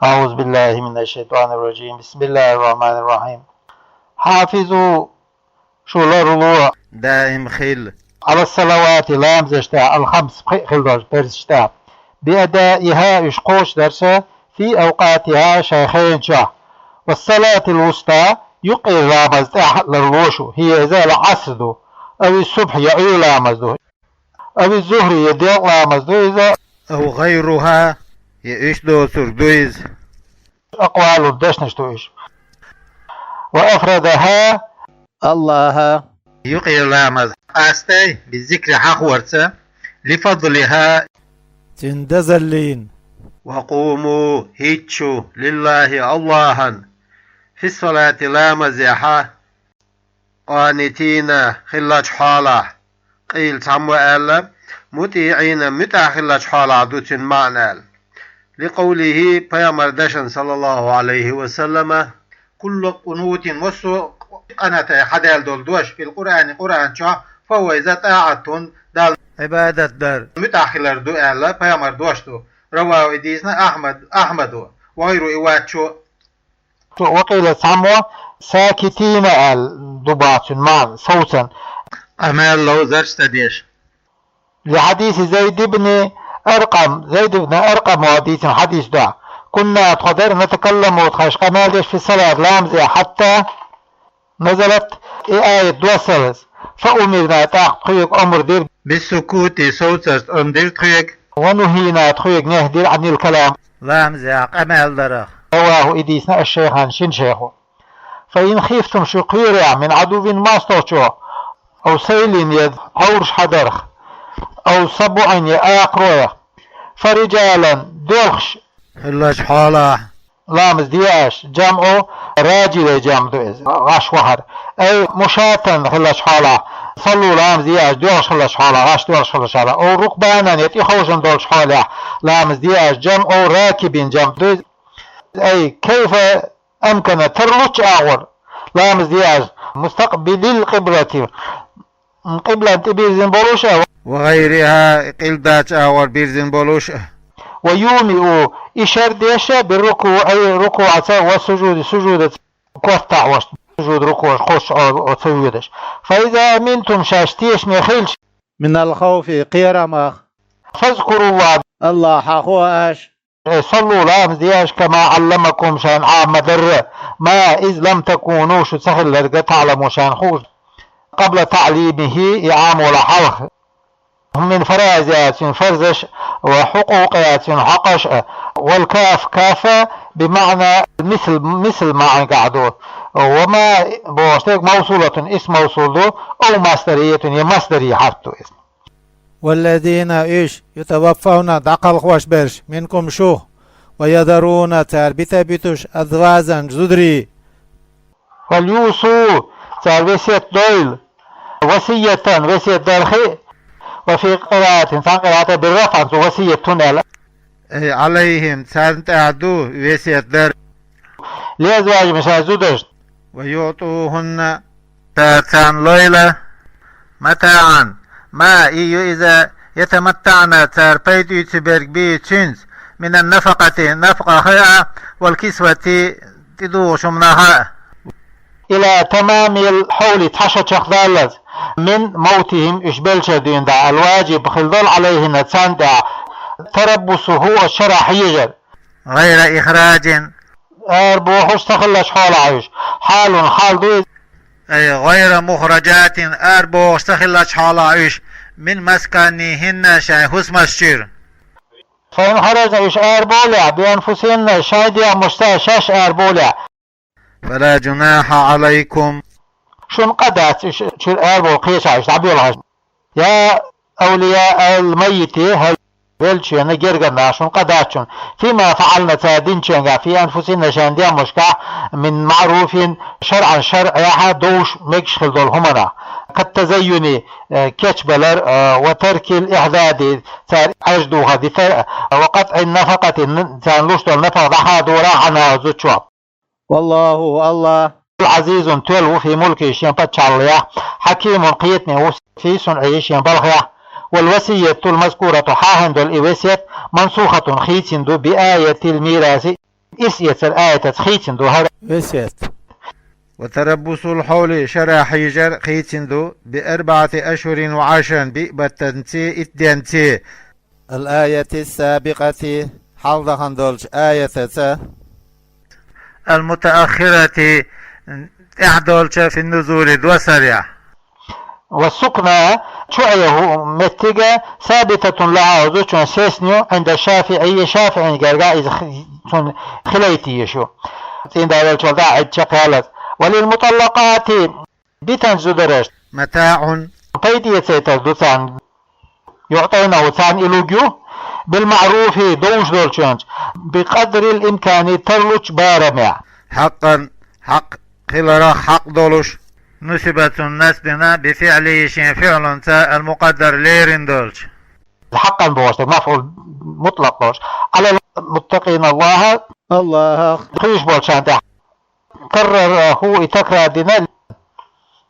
أعوذ بالله من الشيطان الرجيم. بسم الله الرحمن الرحيم. حافظوا شولر دائم خل على الصلوات لام زشتا الخمس خل درستا بأدائها يشقوش درسة في أوقاتها شيخين شاه. والصلاة الوسطى يقي لامزد للوشو هي إذا العصر أو الصبح يعي لامزدو أو الظهر يديق لامزدو إذا أو غيرها يعيش دو سردويز أقوال الدشنشتويش. وأفردها الله يقي لامز أستي بالذكر حقورت لفضلها تندزلين وقوموا هيتشو لله اللها في الصلاة لا مزيحة قانتين خلاج حالة قيل تمو ألا مطيعين متى خلاج حالة دوتين معنى لقوله بيامر دشن صلى الله عليه وسلم كل قنوت وسو قناة حدال دول دوش في القرآن قرآن شا فهو إذا طاعتون دال عبادة در متأخلر دو ألا بيامر دوشتو رواه إديسنا أحمد وغير إواتشو. وقيل سموا ساكتين الضباط معا صوتا أمال لو زرش تديش لحديث زيد بن أرقم وحديث حديث ده كنا قدر نتكلم وتخش قمالش في الصلاة لامزة حتى نزلت آية دوسلس فأمرنا تحقيق أمر دير بالسكوت صوت أمدير تخيق ونهينا تخيق نهدير عن الكلام لامزة أمال درخ. رواه إديسنا الشيخان شن شيخه. فإن خفتم شقيرا من عدو ما استوشوا أو سيل يد عورش حدرخ أو سبع يآقرويا فرجالا دولخش خلاش حالة لامز دياش جمعو راجل جمع دوز غاش وحر أي مشاتا خلاش حالة صلوا لامز دياش دولخش خلاش حالة غاش دولخش خلاش حالة أو ركبانا يتي خوشن دولخش حالة لامز دياش جمعو راكبين جمع دوز أي كيف أمكن ترلوش أغور لامز دياش مستقبل القبلة قبلة بيرزن بولوشة وغيرها قلدات أور بيرزن بولوش ويومئ إشار ديشة بالركوع أي ركوع والسجود سجود قطع وش سجود ركوع خوش أو سجودش. فإذا أمنتم شاشتيش ميخيلش من الخوف قيرمخ فاذكروا الله حقواش صلوا لامز دياش كما علمكم شان عام مدر ما إذ لم تكونوا شو سهل لرقة تعلموا شان خوش قبل تعليمه إعام ولا حلق من فرازات فرزش وحقوقيات حقش والكاف كافة بمعنى مثل ما قعدوا وما بوشتك موصولة اسم موصول أو مصدرية يمصدري حرفته اسم. والذين يتوفون دقل خوش برش منكم شو ويذرون تربيت بيتوش أذوازا زدري فليوصوا تربيت دويل وصية درخي وفي قراءة بالرفع وصية تنال عليهم تعدوا وصية در لأزواج مشازودش ويعطوهن تاتان ليلة متاعا ما إذا يتمتعن تربيت يتبرق بي تشنز من النفقة نفقة خيعة والكسوة تدوش منها إلى تمام الحول تحشى شخذالز من موتهم إشبال شدين دا الواجب خلظل عليهن تساندع تربصه الشرع يجر غير إخراج أربوحش تخلش حال عيش حال دوز أي غير مخرجات أربوحش تخلش حال عيش من مسكنهن شايخوس مسجر فإن خرج إيش أربولع بأنفسهن شايديا مستشاش أربولع فلا جناح عليكم شن قدات شل أربو قيس عيش عبير يا أولياء الميت هل بلشي نجرجنا شن قداتشن فيما فعلنا تادينشن في أنفسنا شانديا مشكع من معروف شرعا شرعا دوش مكش خلدول همنا كالتزين كتشبلر وترك الإعداد تار عجدو هذه وقطع النفقة تان لوشتو النفقة ضحا دورا عنها زوتشوا والله الله عزيز تولو في ملكه شين باتشاليا حكيم قيتني في صنعه شين بالغيا والوصية المذكورة حاهند الإوسيت منسوخة خيتندو بآية الميراث إسيت الآية تخيتن دو هذا وسيت. وتربص الحول شرا حيجر خيتندو ب4 أشهر و10 بيبتنتي اتدنتي. الآية السابقة حلدخن دولش آية المتأخرة احدولش في النزول دوسريا. والسكنى شعيه متجة ثابتة لها وزوجة سيسنيو عند الشافعي شافعي قرقا إذا خليتي يشو تين داول شوالداء عد وللمطلقات بتنزو درشت متاع بيدي يتسيتردوثان يعطينا وثان إلوجيو بالمعروف دونش دولشانج بقدر الإمكان ترلوش بارمع حقا حق خلرا حق دولش نسبة نسبنا بفعله شين فعل المقدر ليرين دولش حقا بواشتك مفعول مطلق بوش على المتقين الله خيش بوشان ده كرر هو تكرر دينا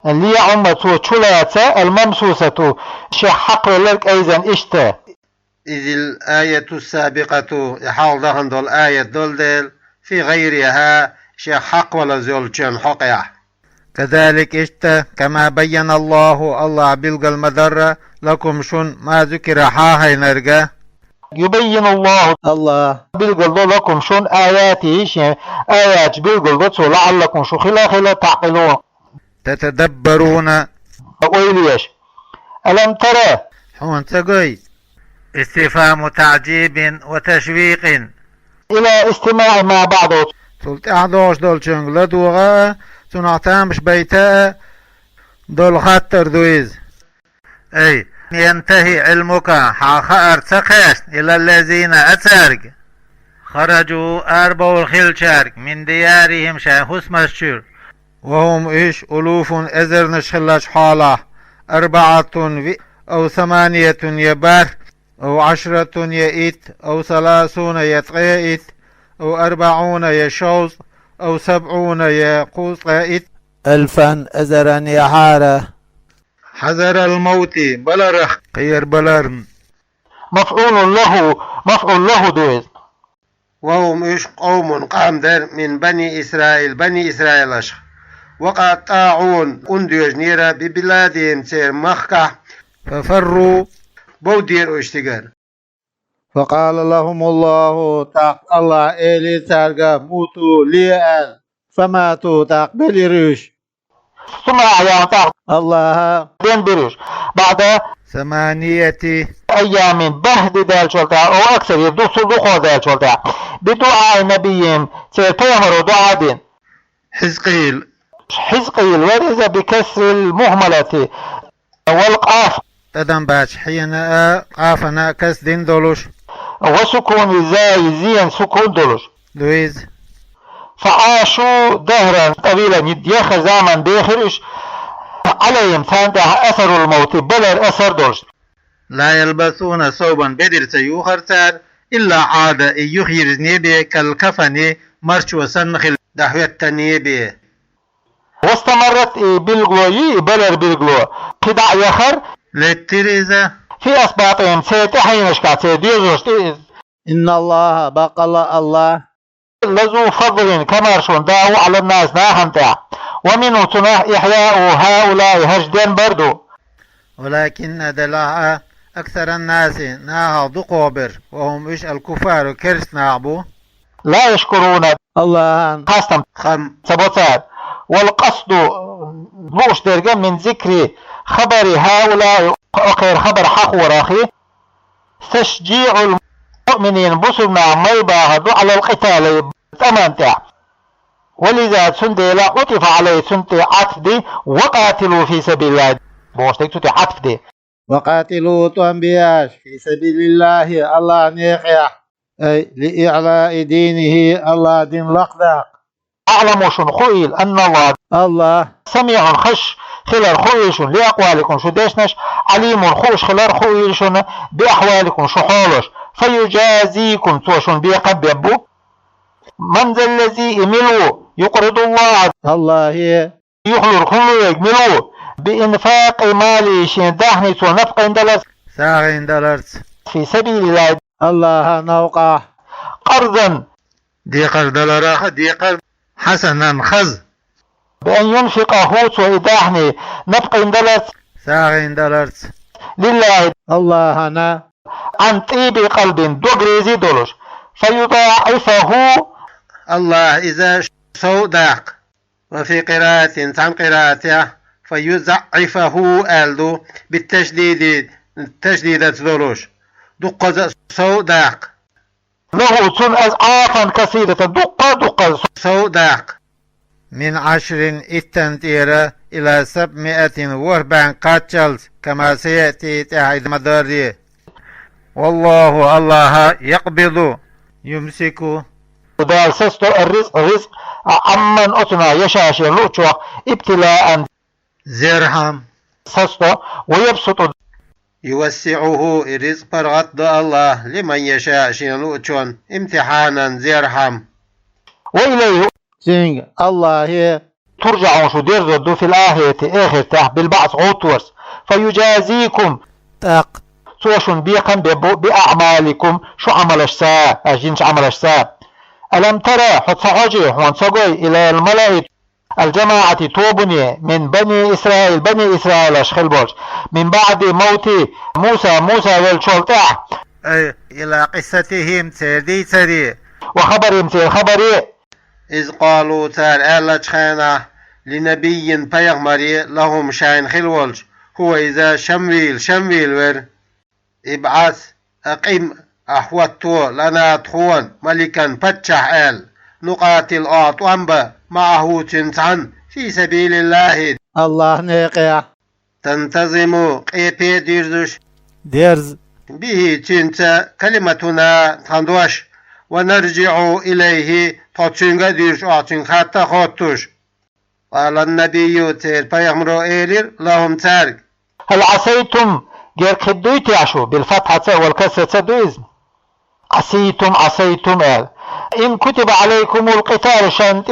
اللي عمته شلاتة الممسوسة شحق لك أيضا إشتا. إذ الآية السابقة يحاول دهن دول آية دول في غيرها شحق ولا زولشن حقيا. كذلك اشتا كما بين الله بلغ المدرة لكم شن ما ذكر حاهي نرجع. يبين الله بلغ لكم شن آياته آيات بلغ لعلكم شو خلا تعقلون تتدبرون. ويليش ألم ترى حون تقوي استفهام تعجيب وتشويق إلى استماع مع بعض سلت أحدوش دول شنغ لدوغا تنعتامش بيتا دول خطر دويز. أي ينتهي علمك حاخر تقاش إلى الذين أتارك خرجوا أربو الخلشارك من ديارهم شاهوس مسشور وهم إيش ألوف أزر نشخلاش حالة 4 أو 8 يبار أو 10 يئت أو 30 يتقيت أو 40 يشوز أو 70 يقوس قائت 1000 أزرا يحارة حذر الموت بلرخ خير بلرن مفعول له دويز. وهم إيش قوم قام در من بني إسرائيل أشخ وقد طاعون أنديوج نيرا ببلادهم تير مخكة ففروا بودير اشتغل. فقال لهم الله الله إلي تارجا موتوا ليال فماتوا تقبل ريش ثم أعيان الله بين بريش بعد 8 أيام بهد دال شلتا أو أكثر يبدو صدوق دال شلتا بدعاء نبيهم سيتوهر دعاء دين حزقيل ورز بكسر المهملة والقاف تدن باش حينا قافنا كس دين دولوش وسكون زين سكون دولوش دويز. فعاشوا دهرا طويلا يديخ زمن بيخرش عليهم ثانتها أثر الموت بلر أثر دولش. لا يلبسون ثوبا بدر سيوخر تار إلا عاد يخير نيبي كالكفن مرش وسنخ دحوة التنيبي. واستمرت بالغلوي بلر بالغلو قدع يخر للتريزة في أسباطهم سيتحين اشكات سيديوزوش. إن الله بقل الله لذو فضل كمارشون داو على الناس ناهم تاع ومنه تناه إحياء هؤلاء هجدين بردو. ولكن دلها أكثر الناس ناها دقوبر وهم إيش الكفار كرس نعبو لا يشكرون الله خم سبوتات. والقصد بوش درجة من ذكر خبر هؤلاء أخير خبر حق وراخي تشجيع المؤمنين بصرنا ما يباهدوا على القتال تمانتع. ولذا سندي عطف عليه سندي عطف دي وقاتلوا في سبيل الله بوش تكتو عطف دي وقاتلوا تنبياش في سبيل الله نيقيا أي لإعلاء دينه الله دين لقداق. أعلم شن خويل أن الله سميع خش خلال خويشن لأقوالكم شو ديشنش عليم خوش خلال خويشن بأحوالكم شو حولش فيجازيكم توشن بيقب يبو. من ذا الذي يملو يقرض الله يخلر كله يجملو بإنفاق مالي شين دهني ونفق دلس ساغين دلرس في سبيل الله نوقع قرضا ديقر دلراخ ديقر حسنا خز بأن ينفق هوت وإداحني نبقى اندلت ساغين دلرت لله الله أنا عن طيب قلب دوغريزي دولش فيضاعفه الله إذا سوداق وفي قراءة عن قراءته فيضاعفه ألدو بالتشديد التشديد دولش دق سوداق له تن أضعافا كثيرة دقة سوداق من 10 إتنتيرة إلى 740 قاتل كما سيأتي تعيد مداري والله الله يقبض يمسك دال سستو الرزق عمن أتنا يشاشي لوتشوا ابتلاء زرهم سستو ويبسط يوسعه الرزق برغد الله لمن يشاء شنوتشون امتحانا زرهم وإليه سينغ الله ترجعون شو دير دو في الآخرة آخر تح بالبعث عطورس فيجازيكم تاق سوشن بيقن بأعمالكم شو عملش سا أجينش عملش سا ألم ترى حد صحجي حوان صقوي إلى الملائكة الجماعة توبني من بني إسرائيل أشخل بولش من بعد موت موسى والشلطع أي إلى قصتهم تردي وخبرهم سير خبري إذ قالوا تار ألا تخانا لنبي بيغمري لهم شاين خلولش هو إذا شمويل ور ابعث أقيم أحوتو لنا تخون ملكا بتشح آل نقاتل أعطوانبا معه تنتعن في سبيل الله الله نيقيا تنتظم قيبي ديرز به تنت كلمتنا تندوش ونرجع إليه تطشنغ ديرش أعطن خاطة خوتوش قال النبي تير بيغمرو إيرير لهم تارك هل عسيتم غير كدويت عشو بالفتحة والكسرة دويزم عسيتم قال إن كتب عليكم القتال شانت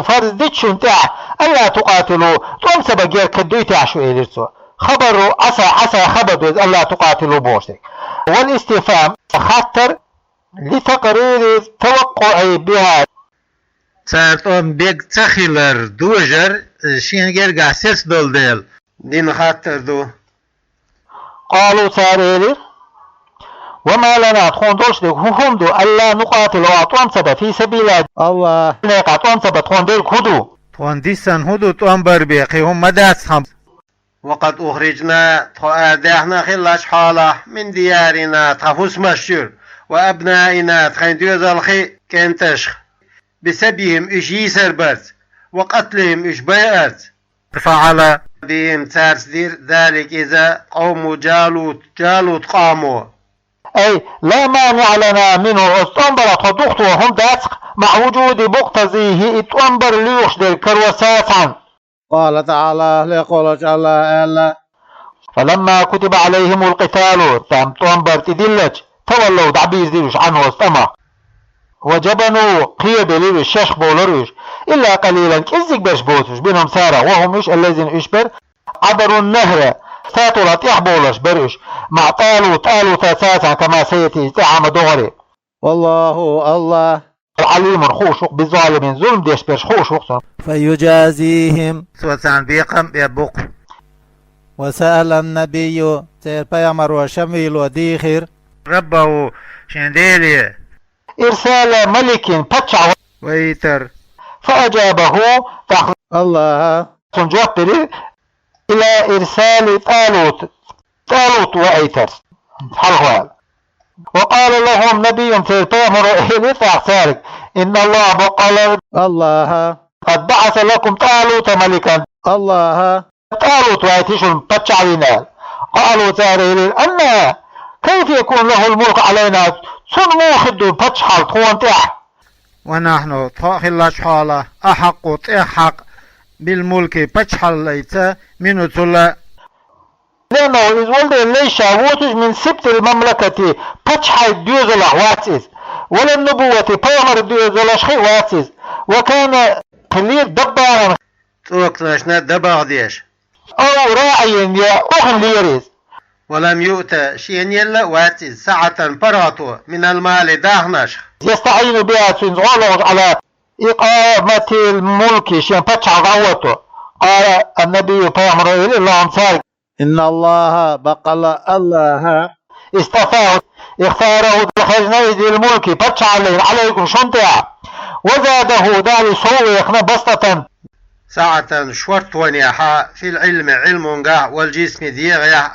فرز ديتشون تاع ألا تقاتلوا تنسب غير كدويت عشو إيريرتو خبر عسى خبر ألا تقاتلوا بوشتك والاستفهام خطر لتقرير توقعي بها سارتون بيك تخيلر دوجر شينجر قاسس دول دين خاطر دو قالوا تاريري وما لنا تخون دوشتك هم دو ألا نقاتل وعطوان سبا في سبيل الله عطوان سبا تخون دير كدو تون ديسان هدو تنبر بيقي هم مداس خمس وقد أخرجنا تأداحنا خلاش حالة من ديارنا تفوس مشجر وأبنائنا تخين ديوز الخي كنتشخ بسبيهم إش يسربرت وقتلهم إش بيأت فعل بهم تارس دير ذلك إذا قوم جالوت قاموا أي لا مانع لنا منه استنبر تضغط وهم داسق مع وجود مقتضيه اتنبر ليوش دير كروسات عن قال تعالى لقول تعالى ألا فلما كتب عليهم القتال تام تنبر تدلج تولوا دعبيز ديروش عنه استمع وجبنوا قيد ليروش ششخ بولروش إلا قليلا كزيك باش بوتوش بينهم سارة وهم إيش الذين إشبر عبروا النهر ساتوا لطيح بولش برش مع طالوا تاساسا كما سيتي تعام دغري والله الله العليم خوشق بالظالمين ظلم ديش برش خوشق فيجازيهم سوسان بيقم يبوق وسأل النبي سير بيامر وشميل وديخر ربه شنديلي إرسال ملك بتشع ويتر فأجابه الله جوابري إلى إرسال طالوت وأيتر حلوال وقال لهم نبي في البيامر إليث إن الله بقال الله قد بعث لكم طالوت ملكا الله طالوت وأيتشون بتشعرين قالوا تاريل أن كيف يكون له الملك علينا سنمو خدو بتشحل تخوانتح ونحن طاخل شحالة أحق تحق بالملك بتشحل ليتا من تلا لأنه إذ ولد ليش واتش من سبت المملكة بتشحل ديوزلا واتس ولا النبوة بيامر ديوزلا شخي واتس وكان خليل دبارا توقتناشنا دباغ ديش أو راعي يا أخن ليريز ولم يؤت شيئا يلا واتس ساعة براتو من المال داهنش يستعين بها تنزغلغ على إقامة الملك شين بتشع غوته. قال النبي بيامر إلي اللهم صارك إن الله بقل الله استفاه اختاره خزنيد الملك بتشع عليكم شنطع وزاده دالي سوء يخنا بسطة ساعة شورت ونياحا في العلم علم قاع والجسم ديغيا.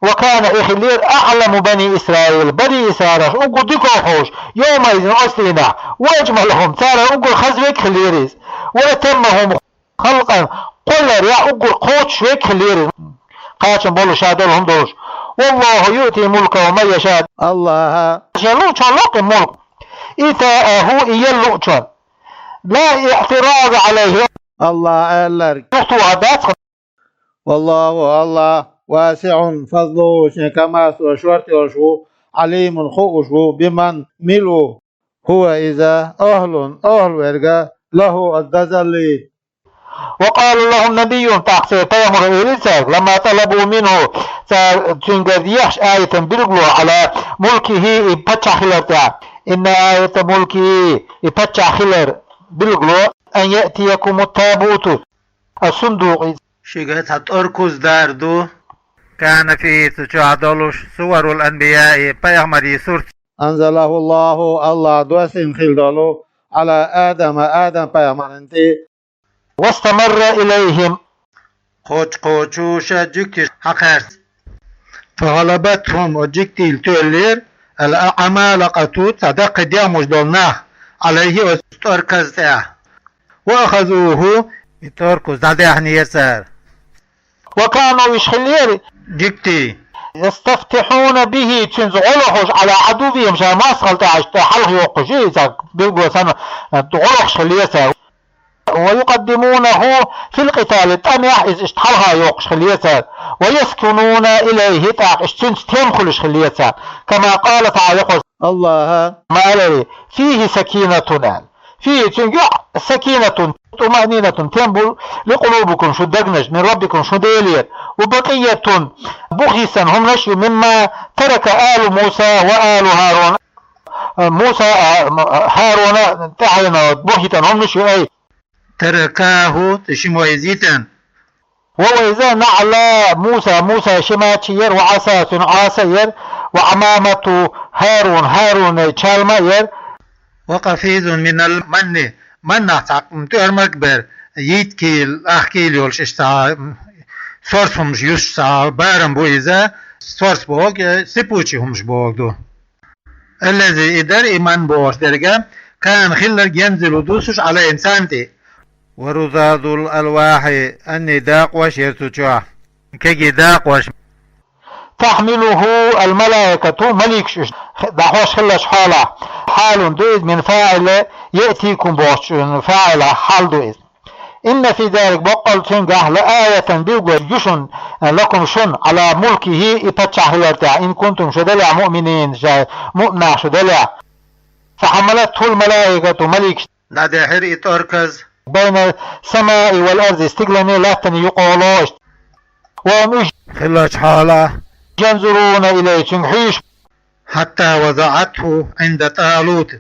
وكان إخلير أعلم بني إسرائيل أقول ديكو خوش يومئذ أسلنا وأجملهم سارة أقول خزوك خليريز وأتمهم خلقا قل يا أقول قوتش ويك خليريز قاتشن بولو شادولهم دوش. والله يؤتي ملكه ومن يشاء. الله شلوش لق الملك إتاءه إيلوشن لا اعتراض عليه. الله ألرك يخطو والله الله واسع فضله كما شورت وشو عليم خوشو بمن ملو هو إذا أهل ورقا له الدزلي. وقال لهم نبي تحصي تيمر إليساك لما طلبوا منه تنقذ يحش آية بلغلو على ملكه إبتشع خلر إن آية ملكه إبتشع خلر بلغلو أن يأتيكم التابوت الصندوق شيغت هتأركز داردو كان فيه تشعدلوش صور الأنبياء بيغمري سورت أنزله الله دوسين خلدلو على آدم بيغمرنتي واستمر إليهم قوشوشا جكتش حقرس فغلبتهم وجكتيل تولير الأعمالقة صدق دياموش دولناه عليه وستأركز دا وأخذوه يتركز دادحني يسار. وكانوا يشخلير جكتي يستفتحون به تنزغلخش على عدوهم شا ما سخلت عشت حلق يوقشي بيقوا سنة تغلخش خليسا ويقدمونه في القتال تانيح إذ اشتحلها يوقش خليسا ويسكنون إليه تاق اشتنستهم خلش خليسا كما قال تعالى الله ما قال فيه سكينة فيه تنجع سكينة طمأنينة تنبل لقلوبكم شو دقنج من ربكم شو ديلير وبقية بخيسا هم نشر مما ترك آل موسى وآل هارون. موسى هارون تعلنا بخيتا هم نشر أي تركاه تشم ويزيتا وإذا نعلى موسى شماتير عاسير وعمامة هارون شالمير وقفيز من المن من تعقمتو المكبر يتكيل أحكيل يولش اشتا سورس همش يشتا بارم بويزا سورس بوغ سيبوشي همش بوغ دو الذي إدر إيمان بوغ درجة كان خلق ينزل دوسش على إنسانتي ورزاد الألواح أني داق وشيرتو جوا كي داق وش تحمله الملائكة ملك دحوش خلش حال دوئذ من فاعل يأتيكم بوش فاعل حال دوئذ. إن في ذلك بقل تنجح لآية بيقول جشن لكم شن على ملكه إتتشع هلرتع إن كنتم شدلع مؤمنين مؤمنع شدلع. فحملته الملائكة ملك نادحر إتوركز بين السماء والأرض استقلني لاتني يقولوش وهم خلش حاله ينظرون إليه تنحيش حتى وضعته عند طالوت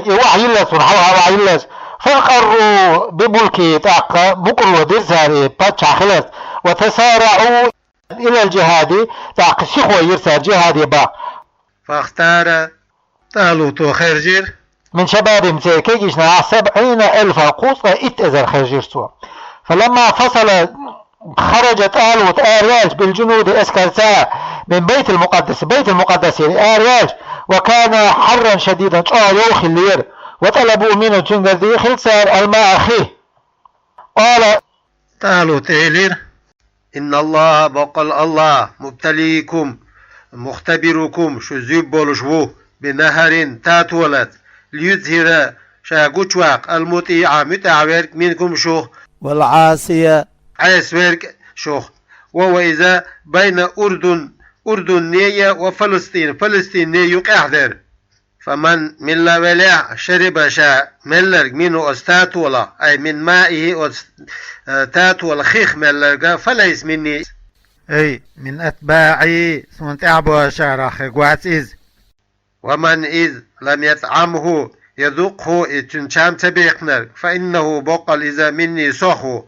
وعيلس وعيلس فقروا بملكي تاق بكل ودرساري باتشا خلص وتسارعوا إلى الجهاد تاق سيخوة يرسال جهاد يبا. فاختار طالوت خرجر من شباب مسيكيجنا 70,000 قوصة اتأذر خرجر سوا. فلما فصل خرجت آرياج بالجنود اسكرساء من بيت المقدس آرياج وكان حرا شديدا يوخي اللير وطلبوا منه تنقذي خلصار الماء أخيه. قال تعالوا تيلير إن الله بقل الله مبتليكم مختبركم شو زيب بولشبو بنهر تاتولت ليظهر شاقوشواق المطيع متعورك منكم شو والعاسية عيسورك شو وهو إذا بين أردن نية وفلسطين نية أحذر فمن من لا ولع شرب شاء ملر منه أستاتولا أي من مائه أستاتولا خيخ ملر فليس مني أي من أتباعي سمنت أعبو شارخ قواتيز ومن إذ لم يطعمه يذوقه إتشام تبيقنر فإنه بقل إذا مني صخو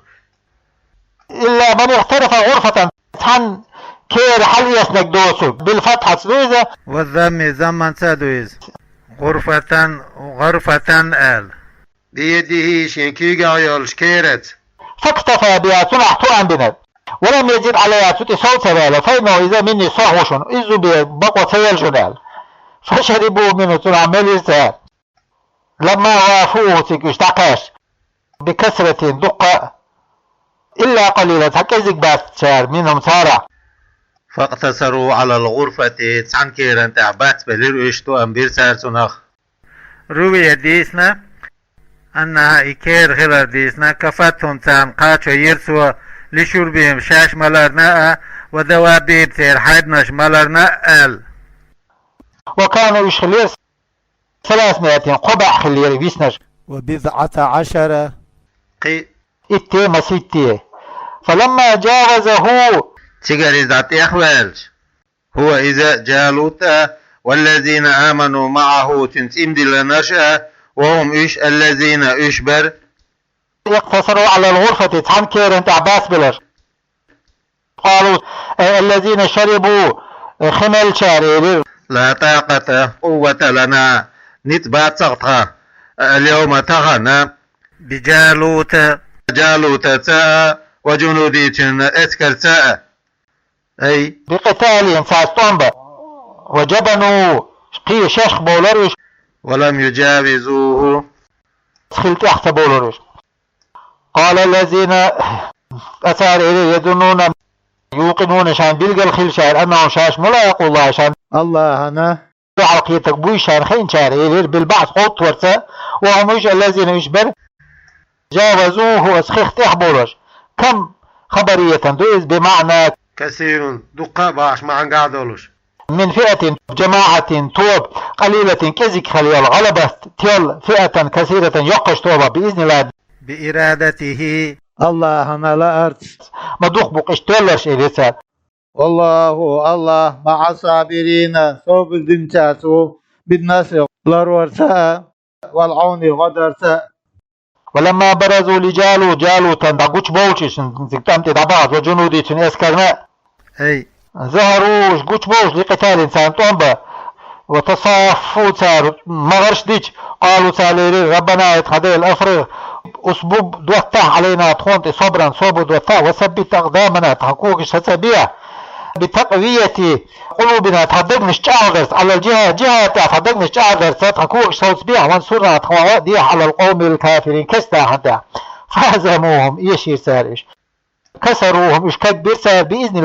إلا من اغترف غرفة تحن كير حل يسنك دوسو بالفتحة سويزة والذم زمن سادويز غرفة آل بيده شنكيغا يولش كيرت فاكتفى بها سنحتو عن بند ولم يزيد عليها ستي صوت سبالة فإنه إذا مني صحوش إذو بقوة سيال جنال فشربوا منه تنعمل يستهال لما وافوه تكشتقاش بكسرة دقة إلا قليلا تكزك بات شار منهم سارع فاقتصروا على الغرفة تسعن كيران تعبات بلير اشتو أمبير سار سنخ روي ديسنا أنها إكير غير ديسنا كفتهم تام قاتشو يرسوا لشربهم شاش ملارناء ودوابير تير حيدناش ملارناء آل وكانوا يشخلير 300 قبع خلير بيسنش 19 إتي مسيتي فلما جاوزه تيجاري ذات إخوالش هو إذا جالوت والذين آمنوا معه تنتم دل نشأ وهم إيش الذين إشبر يقتصروا على الغرفة تحن كيرن تعباس بلر قالوا الذين شربوا خمل شارير لا طاقة قوة لنا نتبات سقطها اليوم تغنى بجالوت تاء وجنودي اسكر تاء أي بقتال ساستومبا وجبنوا قي شيخ بولروش ولم يجاوزوه خلت أحسن بولروش قال الذين أسار إليه يظنون يوقنون شان بلغ الخل شان أنه شاش ملاق الله شان الله أنا عقيتك بوي شان خين شان إليه بالبعث قوت ورسا وهم إيش الذين يشبر جاوزوه واسخيخ تحبولوش كم خبرية دوز بمعنى كثير دقة باش ما عن قاعدولوش من فئة جماعة توب قليلة كزك خليل غلبة تيل فئة كثيرة يقش توبة بإذن الله بإرادته الله أنا لا أرد مدوخ بقش تولش إليسا الله مع الصابرين صوب الدنشاسو بالنصر لرورسا والعون غدرسا ولما برزوا لجالو تندقوش بوشش زكتمت دبعض وجنودي اسكرنا أي ظهروا قوش بوش لقتال إنسان طنبا وتصافوا سار مغرش ديش قالوا ساليري ربنا يتخذي الأفرغ أسبوب دوتاه علينا تخونت صبرا صوب دوتاه وثبت أقدامنا تحقوق السبيع بتقوية قلوبنا تحضرنا الشعر على جهة تحضرنا الشعر تحقوق السبيع وانصرنا تخوات على القوم الكافرين كستا حتى فهزموهم يشير سارش كسروهم إش كبير سار بإذن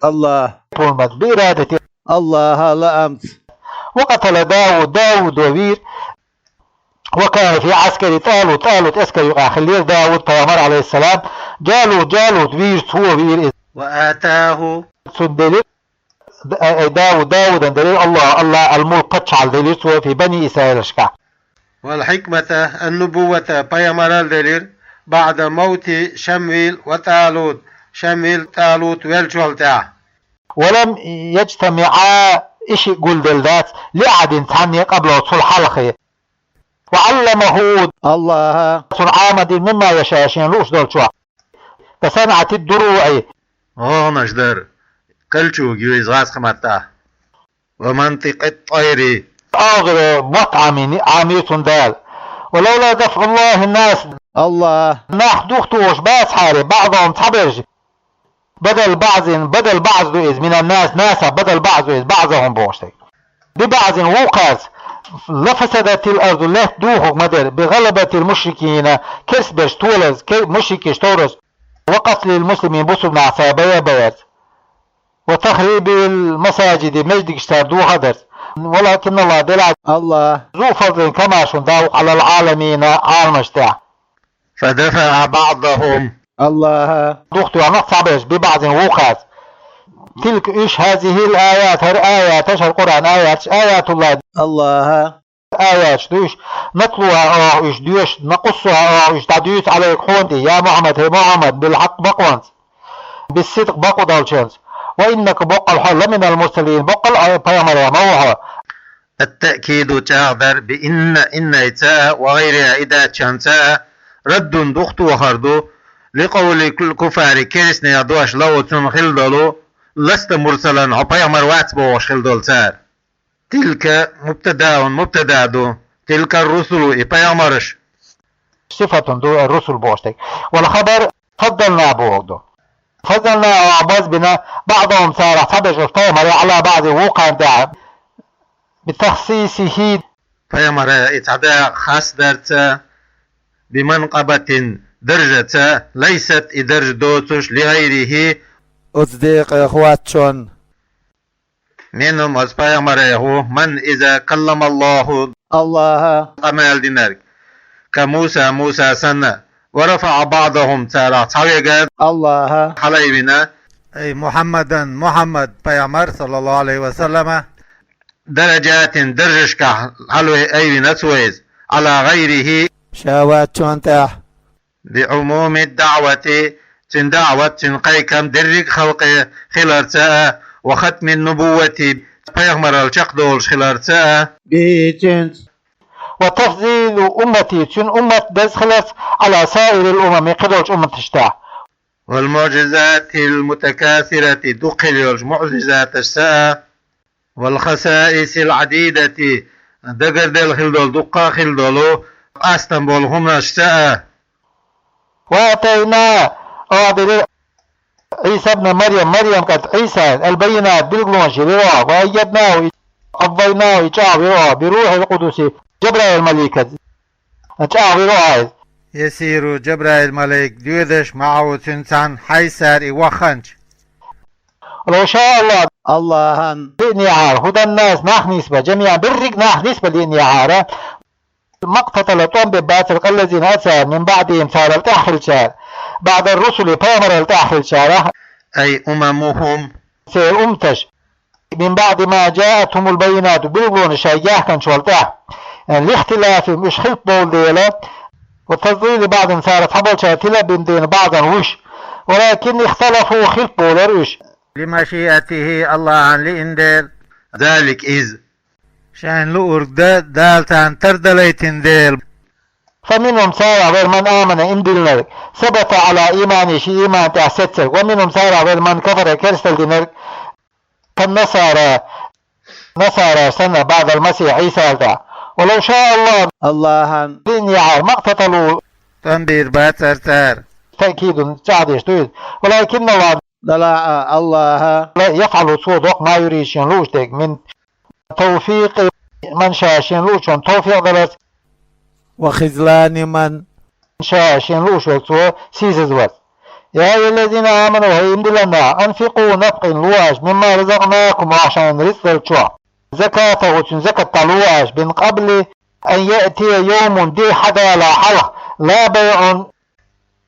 الله بإرادة الله لا أمس وقتل داود ووير وكان في عسكري طالوت عسكري خلير داود بيامر عليه السلام جالوت وير هو وير وآتاه سندلير داود دليل الله الملك قتش على دليل سوى في بني إسرائيل شكا والحكمة النبوة بيامر الدليل بعد موت شمويل وطالوت طالوت والجولتا ولم يجتمعا إشي قول دلدات لعد تعني قبل صلح الخير وعلمه الله عامد مما يشاشين لوش دول شوى بصنعة الدروع نشدر كلشو جيوز غاز خمتا ومنطق الطير أغر مطعم عميت دال ولولا دفع الله الناس الله دوختوش باس حاري بعضهم تحبرج بدل بعض دوئز من الناس ناسا بدل بعض دوئز بعضهم بوشتي ببعض وقاس لفسدت الأرض لا دوخ مدر بغلبة المشركين كسبش تولز مشركش تورس وقتل المسلمين بسل مع سابيا بيات وتخريب المساجد مجدك اشتردوها درس ولكن الله دلع الله ذو فضل كما شنداوق على العالمين عالمشتاع فدفع بعضهم الله دوختو عنق صعبش ببعض وقاس تلك إيش هذه الآيات آيات تشهر القرآن آيات الله آيات دوش نطلوها إيش دوش نقصها إيش تعديت عليك خوندي يا محمد بالحق بقوانس بالصدق بقو دالشانس وإنك بقى الحل من المرسلين بقى الآية بيامر يا موها التأكيد تأغدر إن إتاء وغيرها إذا شانتاء رد دخت وخردو لقول كل كفار كيرسنا يدوش لو تنخلدلو لست مرسلا عطي مروات بوش خلدل تار تلك مبتدا دو تلك الرسل إبايا مرش صفة دو الرسل بوشتك والخبر فضلنا بوغدو فضلنا أعباز بنا بعضهم صار حبش الطيمر على بعض وقع داعب بتخصيصه طيمر اتعداء خاص درتا بمنقبة درجة ليست إدرج دوتش لغيره أصدق إخواتشون منهم أصبايا هو من إذا كلم الله أمال دينارك كموسى سنة ورفع بعضهم تارا تعويقات الله حليبنا أي محمد بيامر صلى الله عليه وسلم درجات درجشك حلو أي نسويز على غيره شاواتشون تاح بعموم الدعوة دعوة قيكم درج خلق خلارتا وختم النبوة بيغمر الشقدول خلارتا بيجنس وتفضيل أمتي تن أمة دز خلص على سائر الأمم قدوش أمة تشتاع والمعجزات المتكاثرة دقل المعجزات الساء والخسائس العديدة دقر دل خلدول دقا خلدولو أستنبول هم الساء وآتينا عيسى ابن مريم قد عيسى البينات بالقلون شريعة وأيدناه قضيناه إجابه بروح القدس جبرائيل الملكة إجابه يسير جبرائيل الملك ديودش معه تنسان حيسر إوخنش ولو شاء الله الله لإنيعار هدى الناس ناح نسبة جميعا برق ناح نسبة لإنيعار مقتتل طوم بباتر الذين أتى من بعدهم صار التأخل شار بعد الرسل بامر التأخل شار أي أممهم سيأمتش من بعد ما جاءتهم البينات بالقلون شاياه كان شوالتاه الاختلاف مش خلط بول ديلا والتفضيل بعض صارت حبل شاتلة بين دين بعضا وش ولكن اختلفوا خلط بول وش لمشيئته الله عن لإندل ذلك إذ شان لؤرد دالتان تردليتن ديل فمنهم صار غير من آمن إندلنر ثبت على إيمانه شيء إيمان تحسدسر ومنهم صار غير من كفر كرسل دينر فالنصارى سنة بعد المسيح عيسى ولو شاء الله دين يعار ما اقتتلوا تنبير باتر تأكيد تعديش تريد ولكن الله دلع الله لا يفعل صودق ما يريد شنلوشتك من توفيق من شاء شنلوشون توفيق درس وخذلان من شاء شنلوشوك سيزز يا أيها الذين آمنوا هيمد لنا أنفقوا نفق لواش مما رزقناكم عشان رزق الشوع زكاة وتن زكاة لواش من قبل أن يأتي يوم دي حدا لا حلق لا بيع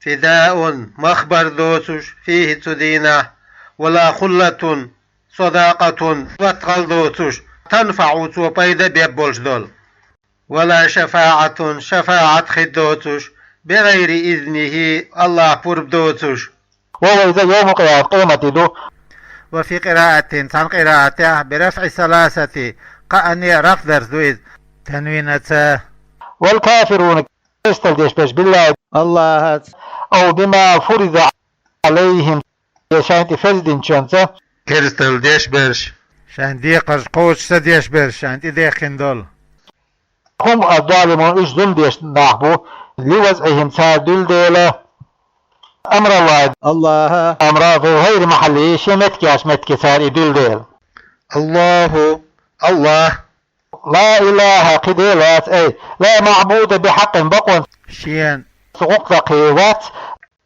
فداء مخبر دوتش فيه تدينه ولا خلة صداقة واتغل دوتش تنفع توبيد بيبولش دول ولا شفاعة خدوتش بغير إذنه الله بردوتش وهو إذا يوم قيامة دو وفي قراءة عن قراءته برفع ثلاثة قأني رفضر دويد تنوينة والكافرون يستلديش بش بالله الله أو بما فرض عليهم يشانت فرد شانسة كرستل ديش برش شان دي قوش سديش برش شان دي خندول هم الظالمون إيش دل ديش نحبو لوزعهم سادل ديلا أمر الله أمره غير محلي شمتكاش متكسار دل ديل الله لا إله قديلات أي لا معبود بحق بقون شين سقوق قيوات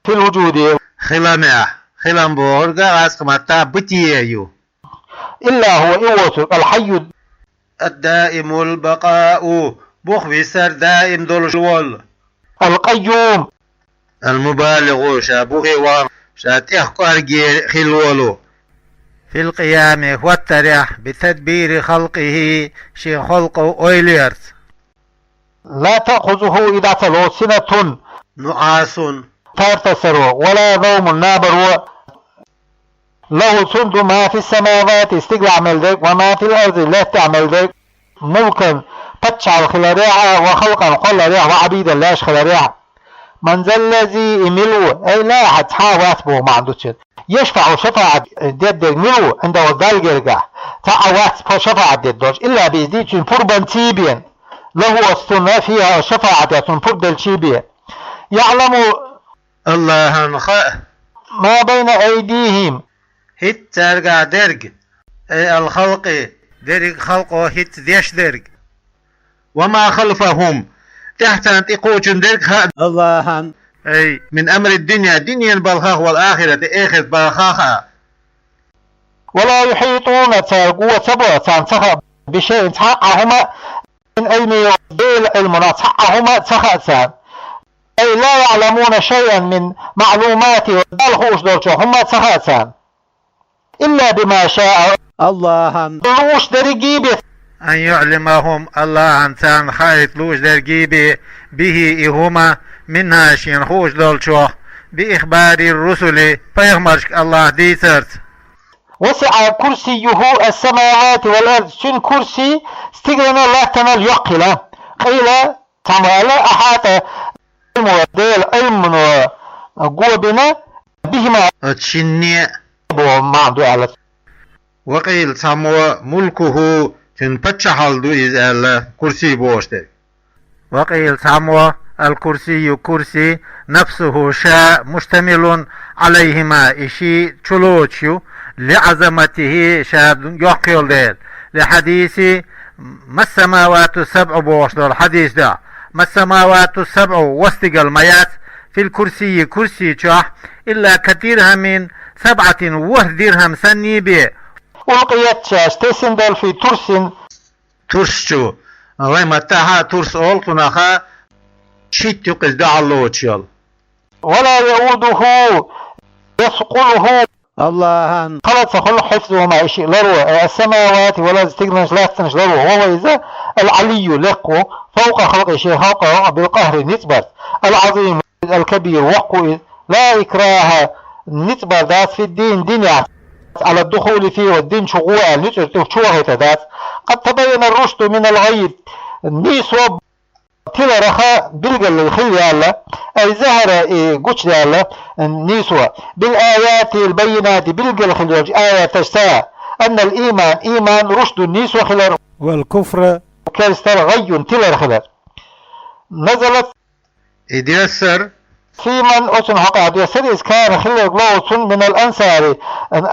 في الوجود خلان بورغا اسقمتا بتييو إلا هو إوتك الحي الدائم البقاء بخبسر دائم دول شوال القيوم المبالغ شابوغي وشاتيح قارجي خلولو في القيام والتريح بتدبير خلقه شي خلقه أويليرت لا تأخذه إذا تلو سنة نعاس ترتسر ولا نوم نابر له سند ما في السماوات استقل عمل ذلك وما في الأرض لا تعمل ذلك ملكا بتشع الخلاريعة وخلقا قلاريعة وعبيدا لاش خلاريعة. من ذا الذي ملو أي لا أحد حاوات بو ما عنده شيء يشفع شفاعة ديد ملو عند وزال جرجع تعوات شفاعة ديد دوش إلا بيزيد فربان تيبين له السنة فيها شفاعة فرد الشيبين يعلم الله نخاء ما بين أيديهم هت ترجع درج أي الخلق درج خلقه هت ديش درج وما خلفهم تحت أن تقوشن درج الله أي من أمر الدنيا البلخاخ والآخرة آخر بلخاخة ولا يحيطون تقوة سبوة تنسخ بشيء تحقهما من علم المنا تحقهما تخأسان أي لا يعلمون شيئا من معلومات والخوش دولشو هما تخأسان إلا بما شاء الله روش درقيبه أن يعلمهم الله عن تان خايت لوش درقيبه به إهما منها شين خوش دولشو بإخبار الرسل فيغمرش الله ديسرت. وسع كرسيه السماوات والأرض شن كرسي استقرنا الله تنال يقلا قيل تعمل أحاط الموديل علم وقوبنا بهما تشني ما عنده أعلى. وقيل سمو ملكه تنبتشحل دو إذ الله كرسي بوشتك. وقيل سمو الكرسي كرسي نفسه شاء مشتمل عليهما إشي تشلوتشو لعظمته شاد يقول ديل لحديث ما السماوات السبع بوشلو الحديث ده ما السماوات السبع واستقى الميات في الكرسي كرسي تشح إلا كثيرها من 7 درهم سني به ألقيت شاشتسن دل في ترسشو وما تاها ترس أولتناها شيت يقز دع الله تشيل ولا يؤوده يثقله الله خلص خل حفظه ما شيء لروه السماوات ولا تستغنش لا تنش لروه وهو إذا العلي لقه فوق خلق شيء خلقه بالقهر نسبة العظيم الكبير وقه لا إكراه نسبة ذات في الدين دنيا على الدخول فيه والدين شغوال نسبة شوهة ذات قد تبين الرشد من الغي نيسو تلا رخاء بالقل الخلي الله أي زهر قوش الله نيسوا بالآيات البينات بالقل الخلي آية تشتاء أن الإيمان إيمان رشد النيسوا خلال والكفر كالستر غي تلا رخلال نزلت إديسر في من أتن حقا يسر إذ كان خلال غلوة من الأنصار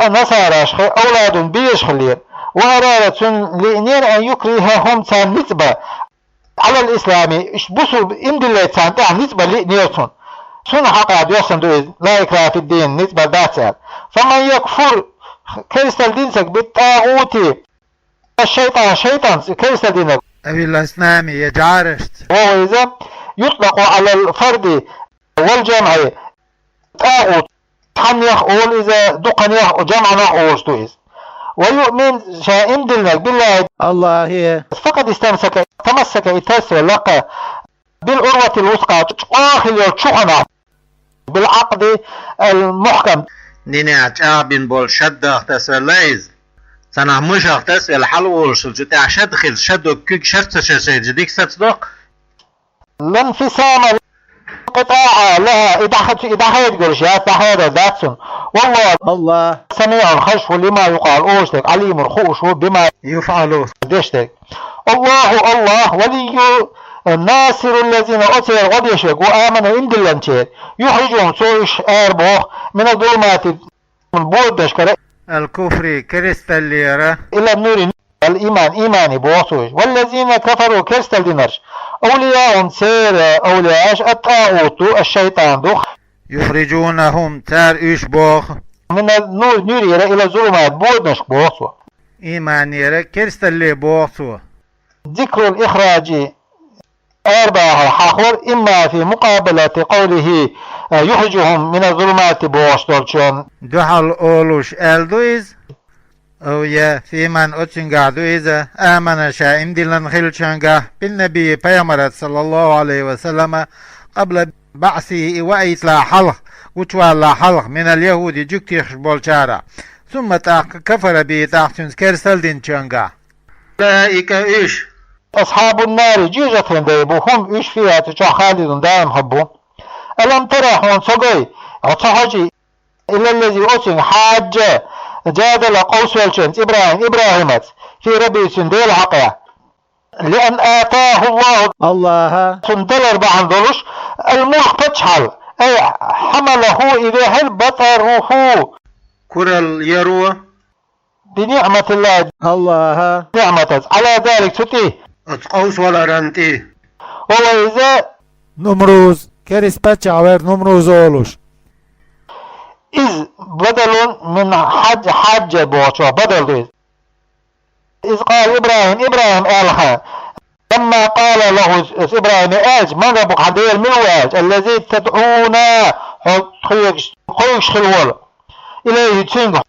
نصارى أولاد بيش خلير وأرادت لإنين أن يكرههم تان نسبة على الإسلام بسوا إن دلت تان تان نسبة لنيوتون سن حقا يوصن دوز لا إكراه في الدين نسبة ذات فمن يكفر كيستل دينسك بالطاغوت الشيطان كيستل دينك أبي الأسنام يجارشت وهو إذا يطلق على الفرد والجمع طاغوت حنيخ أول إذا دقنيخ وجمعناخ أول دوز ويؤمن شائم دلنك بالله الله هي فقد تمسك يتسوى لقى بالعروة الوثقى آخر يرشقنا بالعقد المحكم نيني أتعابين بول شد تسوى سنة مش تسوى الحلول شلجتع شدخل شدو كيك شرط شرط جديك ستدق الانفصام قطاع لها إداحة قرشات تحير ذاتسون والله الله سميع خشف لما يقال أوشتك عليم خوش بما يفعلوا دشتك الله ولي الناصر الذين أتوا غديشك وآمنوا إن دلنتين يخرجهم سويش آربوخ من الظلمات من بودش الكفر كريستال ليرة إلى النور الإيمان إيماني بوصوش والذين كفروا كريستال دينرش أولياء سير أولياءش الطاغوت الشيطان دوخ يخرجونهم تار إشبوخ من النور نيريرا إلى الظلمات بودنش بوصو إيمان يرى كريستال لي بوصو ذكر الإخراج أربعة حاخر إما في مقابلة قوله يخرجهم من الظلمات بوصدولشون دحل أولوش ألدويز أو يا في من أتشنغا دويزة آمن شائم دلن خلشنغا بالنبي بيامرت صلى الله عليه وسلم قبل بعثه وإيتلا حلق وتوالا حلق من اليهود جكتيخ بولشارا ثم كفر به تحتن كرسل دين شنغا أولئك إيش أصحاب النار جيجة ديبو هم إيش فيها تجاه خالد دائم حبو ألم ترى هون سقي أتحجي إلا الذي أسن حاج جادل قوس والشمس إبراهيم في ربي سنديل حقيا لأن آتاه الله سندل بعن ذلش الملك تجحل أي حمله إذا هل بطره كرل يروى بنعمة الله نعمة على ذلك ستيه اتقوس ولا رنتي وإذا نمروز كريس باتشاور نمروز أولوش إذ بدل من حج بوشو بدل إذ قال إبراهيم آلها لما قال له إبراهيم آج من ربك حديل من واج الذي تدعونا خيش خلول إليه تشنغ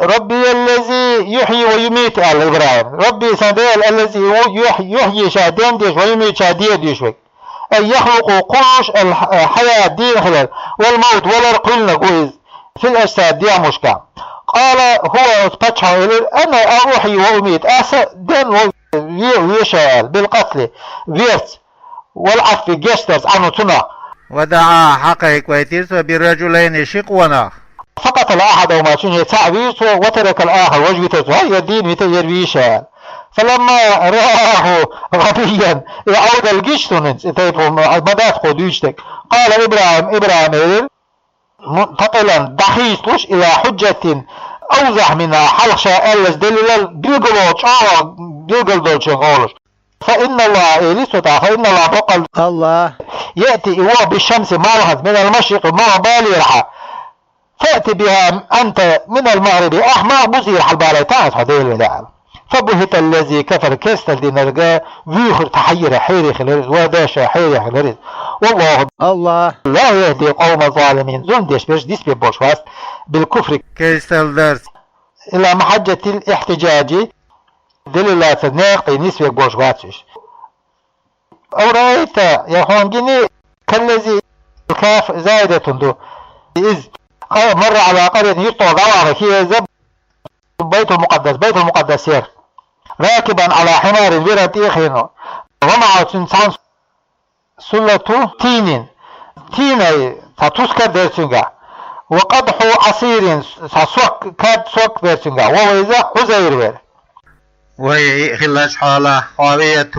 ربي الذي يحيي ويميت آل إبراهيم ربي سنديل الذي يحيي شادين ديش ويميت شادين ديش أن يخلق قرش الحياة دين خلال والموت ولا قلنا قويز في الأجساد دي مشكا قال هو اتبتشع أنا أحيي وأميت دين ويشعل بالقتل فيرت والعف جسترز عنه تنا ودعا حقيق ويتيرس بالرجلين شقونا فقط الأحد وما شنه تعويته وترك الآخر وجبته هاي الدين ويشعل فلما رآه غبيا يعود الجشتنس مدات قدوشتك قال إبراهيم منتقلا دخيستوش إلى حجة أوضح منها حلقة ألس دليل بيقل فإن الله فإن الله بقل الله يأتي هو بالشمس مالهد من المشرق ما باليرحى فأتي بها أنت من المغرب أحمر بزير حالبالي تعرف هذه الدعم فبهت الذي كفر كيست الذين رجاء ويخر تحير حيري خلرز وداشا حيري خلرز والله لا يهدي قوم الظالمين زندش بيش ديس بيبوشواست بالكفر كيست الدرس إلى محجة الاحتجاج دليلات ناقي نسبة بوشواتش أو رأيت يا خوانجيني كالذي الكاف زائدة دو إذ مر على قرية يطوى ضوانك هي زب بيت المقدس سير راكبا على حمار فيرت إخينو ومع تنسان سلة تين ستسكر درسنغا وقدح عصير سسوك كاد سوك درسنغا وإذا حزير وير وهي خلاش حالة خاوية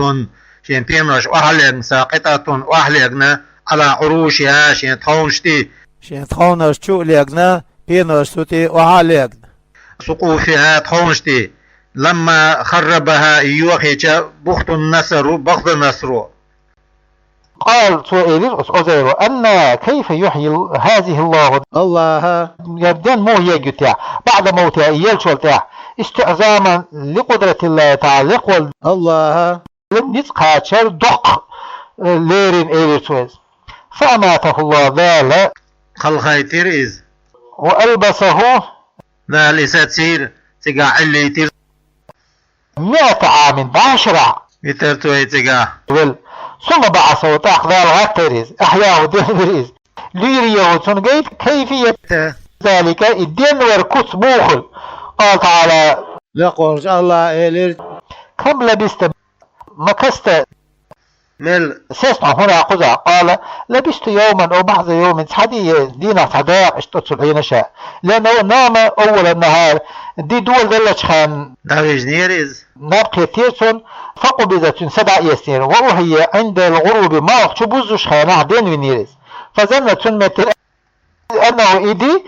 شين تيمرش وأهلين ساقطة وأهلين على عروشها شين تخونشتي شين تخونش شو ليقنا بينوش سوتي وحاليقنا سقوفها تخونشتي لما خربها يوخيجا بخت النصر بخت النصر قال سؤالي أزيرو أن كيف يحيي هذه الله يبدأ مو يجتع بعد موتها يلشلتع استعظاما لقدرة الله تعالى قول الله لم يتقى شر دق ليرين إيرتوز فأماته الله ذال خلقاي تيريز وألبسه ذال إساتسير تقع اللي تير 100 عام بعشرة يترتوي تقع ثم بعثه تأخذ الغتريز أحياه دهريز ليريه تنقيت كيفية ذلك الدين وركوت موخل قال تعالى لقول الله إلير كم لبست مكست مل سيسمع هنا قزع قال لبست يوما أو بعض يوم حدي دينا صداق اشتطل حين شاء لأنه نام أول النهار دي دول دلش خان دارج نيريز نبقى تيرسون فقبضت 7 يسير وهي عند الغروب ما تبوزش خانه دين ونيريز فظنت مثل أنه إيدي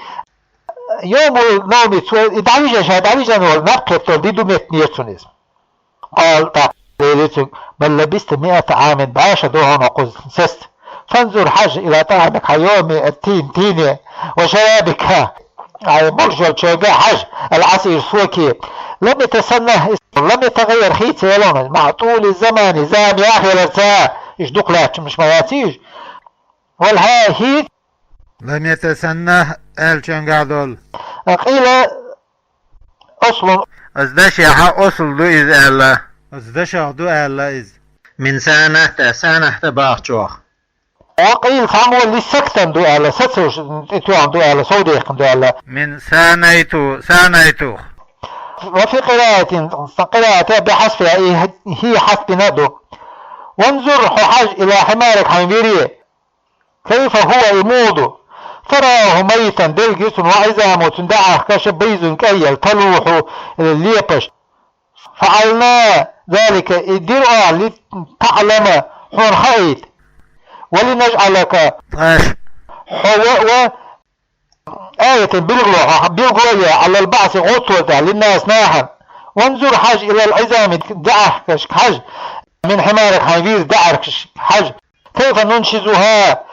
يوم النوم إدعيجا نبقى تولدي دومت نيرسونيز قال بل لبست 100 عام بعاش دوهن وقز سست فانظر حج إلى طعمك يوم التين تيني وشرابك أي مرجل شوقع حج العصير سوكي لم يتسنه لم يتغير خيط لونه مع طول الزمان زام يا أخي لرساء يشدق لك مش مياتيج والها هي لم يتسنه الشن قاعدول قيل أصل ازدشي أصل دو إذ ألا ازدشا دو ألا إز من سانة تباخشوخ وقيل ثامو اللي سكتن دو ألا ستسوش اتوان دو ألا سوديق دو ألا من سانيتو وفي قراءة بحذفها هي حذف ندو. وانظر حاج إلى حمارك حميرية كيف هو يموض فراه ميتا دلقس وعزام وتندعه كشبيز كيل تلوح الليبش. فعلنا ذلك الدرع لتعلم حون خيط ولنجعلك حواء آية بالغلوية على البعث غطوة للناس ناحا. وانظر حاج إلى العزام دعه حاج من حمارك حمير دعك حاج كيف ننشزها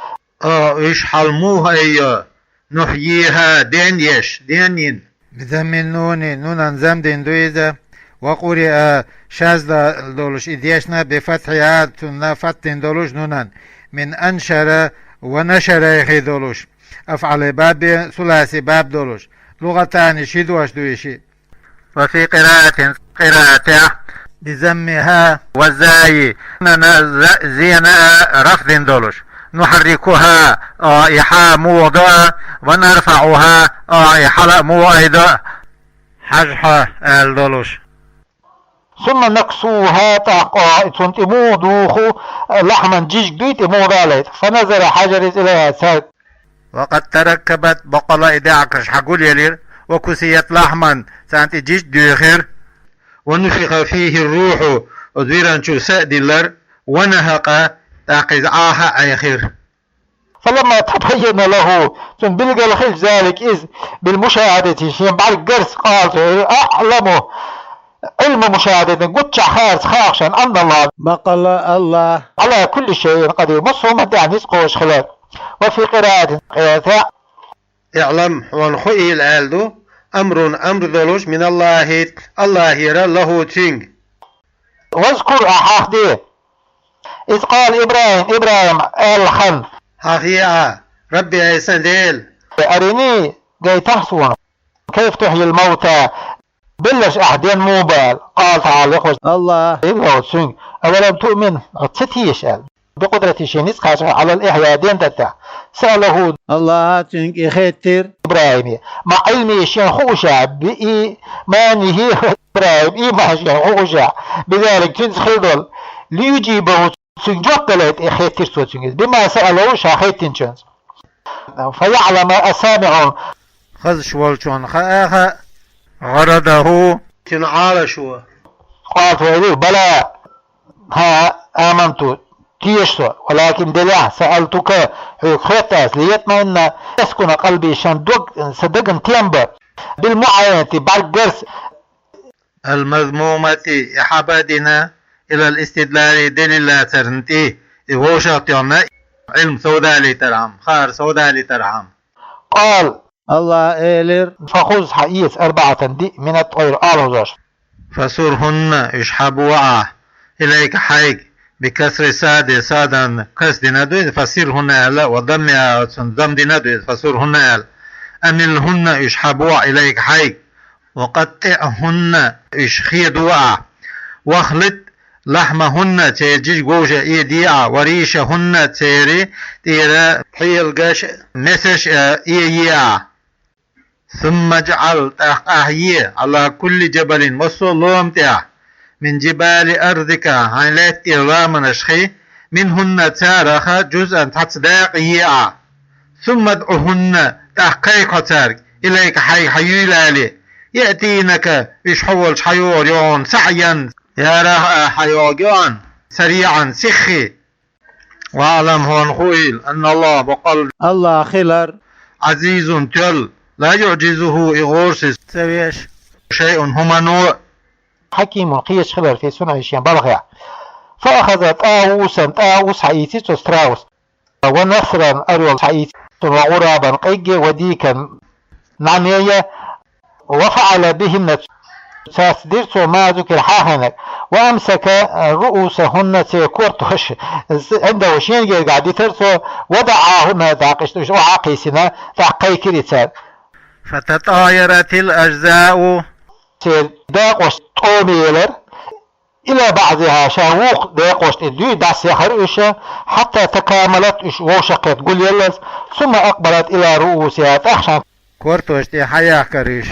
إيش حلموها إياه نحييها دينين بذم النون نونا زمدين دويزة وقرئ شاذ دولش إديشنا بفتحها تنا فتن دولش نونا من أنشر ونشر يخي دولش أفعل باب ثلاثي باب دولش لغتان شدوش دويشي. وفي قراءة بزمها والزاي زينا رفض دولش نحركها إيحاء موضع ونرفعها إيحاء موعد حجحة الدولش. ثم نكسوها تقائد تمودوخ لحما جيج دويت موضالت فنزل حجر إليها ساد. وقد تركبت بقلة إداعكش حقول يلير وكسيت لحما سانت جيج دوخير ونفخ فيه الروح وديران شو سأدلر ونهق تاقزعاها أيخير. فلما تبين له بلغ الخلف ذلك إذ بالمشاهدة شيء بعد قرص قال أعلمه علم مشاهدة قدش خارج خاخشا أن الله بقل الله على كل شيء قدير مصهم يعني نسقوش خلاف. وفي قراءة اعلم ونخوئي الآلدو أمر ذلوش من الله يرى له تينغ. واذكر أحاخدي إذ قال إبراهيم الخن حقيقة ربي أيسان ديل أريني جاي تحسون كيف تحيي الموتى بلش أحدين موبال. قال تعالى الله أولم تؤمن تتيش بقدرة شينيس على الإحياء دين دتا سأله الله تنك إخيتر إبراهيم مع علمي شين خوشا بإيمانه إبراهيم إيمان شين خوشا بذلك تنسخيدل ليجيبه سنجوت دلت إخيتر سوتنجز بما سأله شاخيتين شنز فيعلم أسامعهم خذ شوالشون خاخ غرضه تنعال شو قالت وإليه بلى ها آمنت تيشتو ولكن دلع سألتك خيطاس ليطمئن يسكن قلبي شندوق صدقن تيمبر بالمعاينة بعد درس المذمومة إحابادنا إلى الاستدلال دليل ترنتي إغوشاتيونا علم سودالي ترعم خار سودالي ترعم. قال الله إيلر فخذ حقيس 4 دي من الطير آلوزاش فسرهن إشحبوا إليك حيك بكسر سادا كسد ندوز فسرهن ألا وضمها ضم ندوز فسرهن ألا أملهن إشحبوا إليك حيك وقطعهن إشخيدوا واخلط لحمهن تيجي جوجة إيديا وريشهن تيري تيرا حيلقاش مسش إيا ثم جعل أحيي على كل جبل وصلهم تاع من جبال أرضك عيلات إرام نشخي منهن تارخ جزءا تصداقيا ثم ادعوهن تحقيق تارك إليك حيولالي يأتينك إشحول حيوريون سعيا يا راه حيوغيون سريعا سخي. واعلم هون خويل أن الله بقل الله خلر عزيز تل لا يعجزه إغورس سويش شيء همنوع حكيم قيس خلر في سنة شيئا بلغيا. فأخذ طاووس حيثي تستراوس ونثرا أريول حيثي وغرابا قيجي وديكا نعنية وفعل بهن ساسدرسو ما ذكر حاهنك وأمسك رؤوسهن سيكورتوش عنده شين قاعد يترسو ودعاهن داقشتوش وعاقيسنا تعقي كريتسان فتطايرت الأجزاء داقوش طوميلر إلى بعضها شاووق داقوش دي داس يخرئش حتى تكاملت وشقت قل يلس ثم أقبلت إلى رؤوسها تخشى كورتوش دي حياة كريش